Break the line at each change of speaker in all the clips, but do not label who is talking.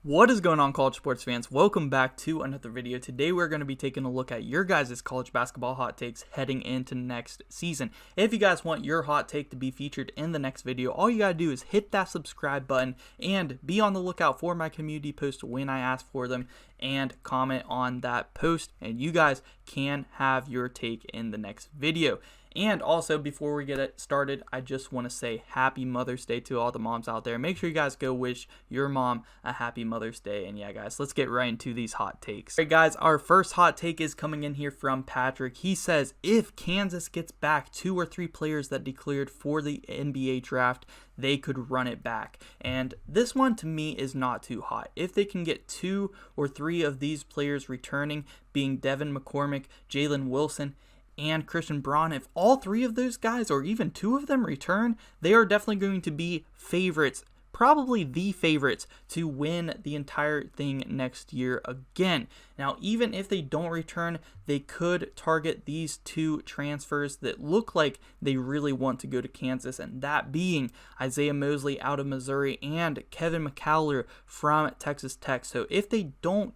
What is going on, college sports fans? Welcome back to another video. Today we're going to be taking a look at your guys' college basketball hot takes heading into next season. If you guys want your hot take to be featured in the next video, all you gotta do is hit that subscribe button and be on the lookout for my community post when I ask for them and comment on that post, and you guys can have your take in the next video. And also, before we get it started, I just want to say happy Mother's Day to all the moms out there. Make sure you guys go wish your mom a happy Mother's Day. And yeah, guys, let's get right into these hot takes. All right, guys, our first hot take is coming in here from Patrick. He says, if Kansas gets back 2 or 3 players that declared for the NBA draft, they could run it back. And this one to me is not too hot. If they can get 2 or 3 of these players returning, being Devin McCormick, Jalen Wilson, and Christian Braun, if all 3 of those guys or even 2 of them return, they are definitely going to be favorites, probably the favorites to win the entire thing next year again. Now, even if they don't return, they could target these 2 transfers that look like they really want to go to Kansas, and that being Isaiah Mosley out of Missouri and Kevin McCullar from Texas Tech. So if they don't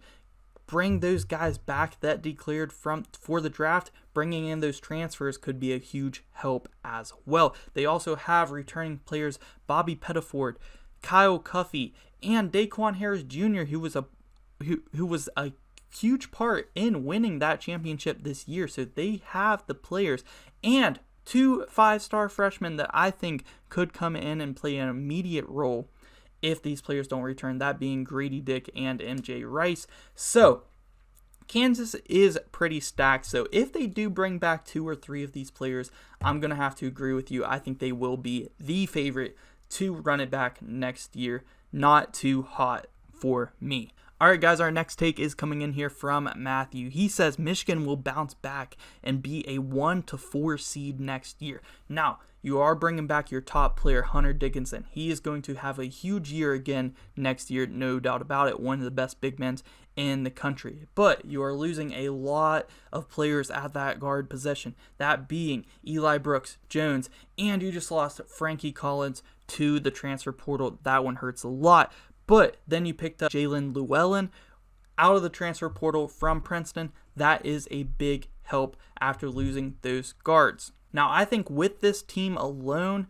bring those guys back that declared for the draft, bringing in those transfers could be a huge help as well. They also have returning players Bobby Pettiford, Kyle Cuffey, and Daquan Harris Jr., who was a huge part in winning that championship this year. So they have the players, and 2 5-star freshmen that I think could come in and play an immediate role if these players don't return, that being Grady Dick and MJ Rice. So Kansas is pretty stacked. So if they do bring back 2 or 3 of these players, I'm going to have to agree with you. I think they will be the favorite to run it back next year. Not too hot for me. Alright, guys, our next take is coming in here from Matthew. He says Michigan will bounce back and be a 1 to 4 seed next year. Now, you are bringing back your top player, Hunter Dickinson. He is going to have a huge year again next year, no doubt about it. One of the best big men in the country. But you are losing a lot of players at that guard position, that being Eli Brooks, Jones, and you just lost Frankie Collins to the transfer portal. That one hurts a lot. But then you picked up Jalen Llewellyn out of the transfer portal from Princeton. That is a big help after losing those guards. Now, I think with this team alone,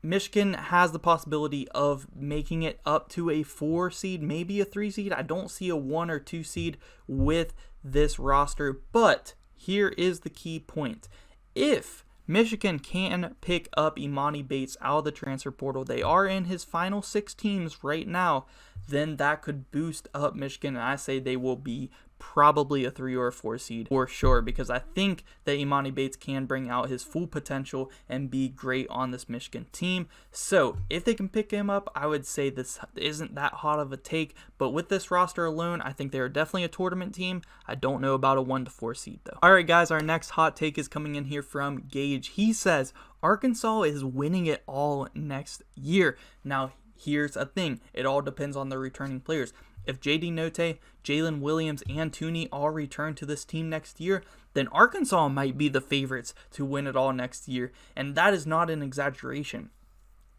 Michigan has the possibility of making it up to a 4 seed, maybe a 3 seed. I don't see a 1 or 2 seed with this roster, but here is the key point. If Michigan can pick up Imani Bates out of the transfer portal, they are in his final 6 teams right now, then that could boost up Michigan, and I say they will be probably a 3 or a 4 seed for sure, because I think that Imani Bates can bring out his full potential and be great on this Michigan team. So if they can pick him up, I would say this isn't that hot of a take, but with this roster alone, I think they are definitely a tournament team. I don't know about a 1 to 4 seed though. Alright, guys, our next hot take is coming in here from Gage. He says Arkansas is winning it all next year. Now, here's a thing. It all depends on the returning players. If J.D. Notae, Jalen Williams, and Tooney all return to this team next year, then Arkansas might be the favorites to win it all next year. And that is not an exaggeration.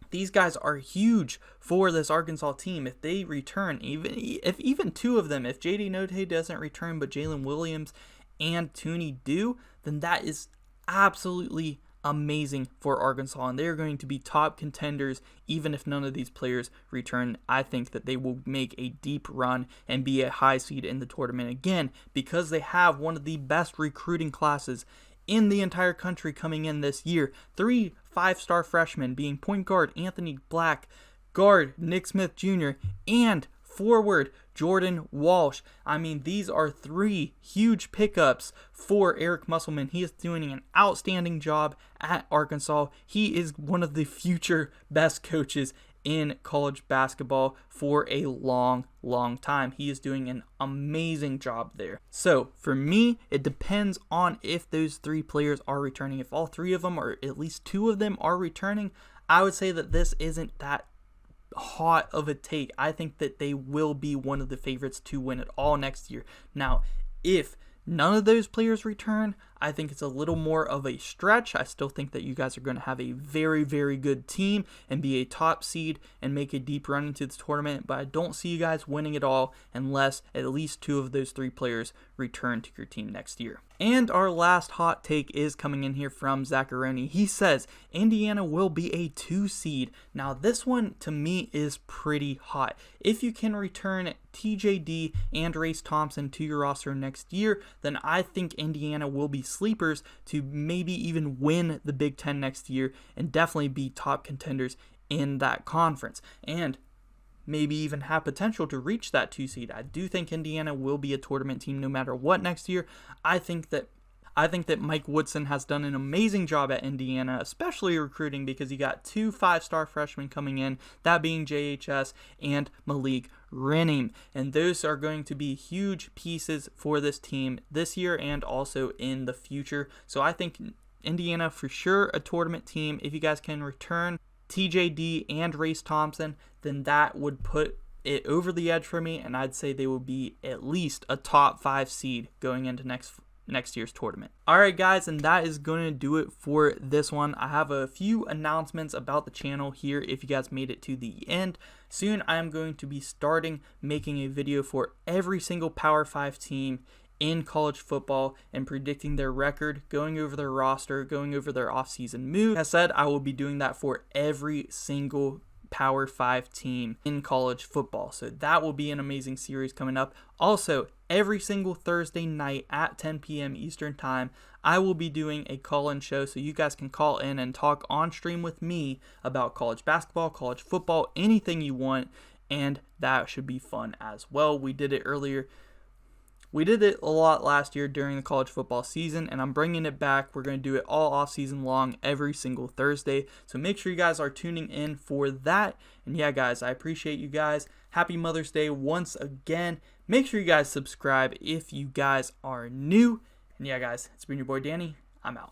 These guys are huge for this Arkansas team. If they return, even 2 of them, if J.D. Notae doesn't return but Jalen Williams and Tooney do, then that is absolutely amazing for Arkansas, and they're going to be top contenders even if none of these players return. I think that they will make a deep run and be a high seed in the tournament again, because they have one of the best recruiting classes in the entire country coming in this year. 3 5-star freshmen, being point guard Anthony Black, guard Nick Smith Jr., and forward Jordan Walsh. I mean, these are 3 huge pickups for Eric Musselman. He is doing an outstanding job at Arkansas. He is one of the future best coaches in college basketball for a long time. He is doing an amazing job there. So for me, it depends on if those 3 players are returning. If all 3 of them, or at least 2 of them, are returning, I would say that this isn't that hot of a take. I think that they will be one of the favorites to win it all next year. Now, if none of those players return, I think it's a little more of a stretch. I still think that you guys are going to have a very, very good team and be a top seed and make a deep run into this tournament, but I don't see you guys winning it all unless at least 2 of those 3 players return to your team next year. And our last hot take is coming in here from Zacharoni. He says Indiana will be a 2 seed. Now this one to me is pretty hot. If you can return TJD and Race Thompson to your roster next year, then I think Indiana will be sleepers to maybe even win the Big Ten next year and definitely be top contenders in that conference. And maybe even have potential to reach that 2 seed. I do think Indiana will be a tournament team no matter what next year. I think that Mike Woodson has done an amazing job at Indiana, especially recruiting, because he got 2 5-star freshmen coming in, that being JHS and Malik Renning. And those are going to be huge pieces for this team this year and also in the future. So I think Indiana for sure a tournament team. If you guys can return TJD and Race Thompson, then that would put it over the edge for me, and I'd say they will be at least a top 5 seed going into next year's tournament. Alright guys, and that is going to do it for this one. I have a few announcements about the channel here if you guys made it to the end. Soon I am going to be starting making a video for every single Power 5 team in college football and predicting their record, going over their roster, going over their offseason moves. As I said, I will be doing that for every single Power 5 team in college football. So that will be an amazing series coming up. Also, every single Thursday night at 10 p.m. Eastern Time, I will be doing a call-in show so you guys can call in and talk on stream with me about college basketball, college football, anything you want, and that should be fun as well. We did it earlier. We did it a lot last year during the college football season, and I'm bringing it back. We're going to do it all off season long every single Thursday. So make sure you guys are tuning in for that. And yeah, guys, I appreciate you guys. Happy Mother's Day once again. Make sure you guys subscribe if you guys are new. And yeah, guys, it's been your boy Danny. I'm out.